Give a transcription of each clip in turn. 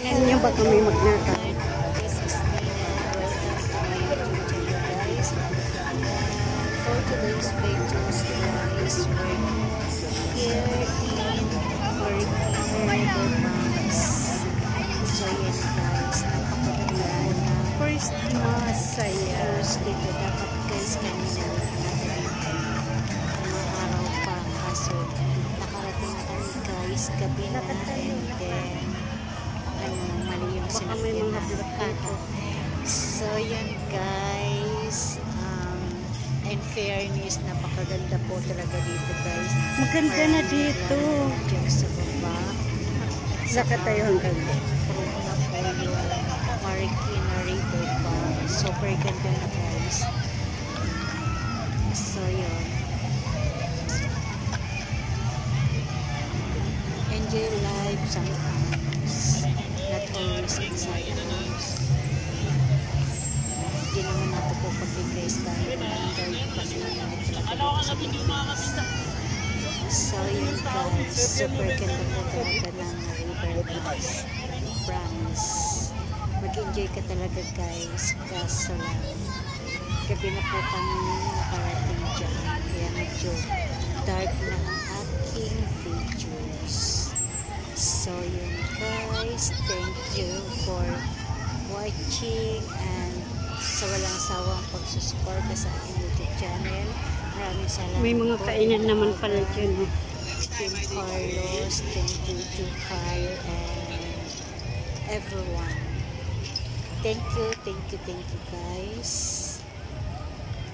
Ganyan ba kami magnaka? This is Nina. Welcome to my YouTube channel, guys. For today's videos, guys, we're here in Batangas. So yan, guys, napakaganda na Christmas saya. first dito. Dapat, guys, kanina natin mga araw pa. Kaso, nakarating na kami, guys, gabi na. And then, mali yung Baka may mga sinagyan. So yan, guys, in fairness, napakaganda po talaga dito, guys. Maganda na dito. Diyan sa baba. Saka tayo hanggang Proof na po yung Marikina River pa. Super ganda na, guys. So yun. Enjoy life sometimes. Not always inside the house. Hindi naman nato po pag-guys kahit mag-drive kasi naman talaga dito sa Pilipinas. So yun, guys, super ganda po talaga ng river, guys. Promise. Mag-enjoy ka talaga, guys. Kaso lang, gabi na po kami nakarating dyan. Kaya medyo dark na ang aking videos. So yun, guys, thank you for watching and sa walang sawang pagsusuporta sa aking YouTube channel. Maraming salamat. may mga po. kainan naman pala dyan. Team Carlos, Team Tutu, Kyle, and everyone. Thank you, guys.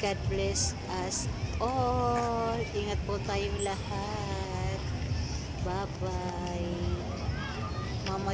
God bless us all. Ingat po tayong lahat. Bye-bye. Mama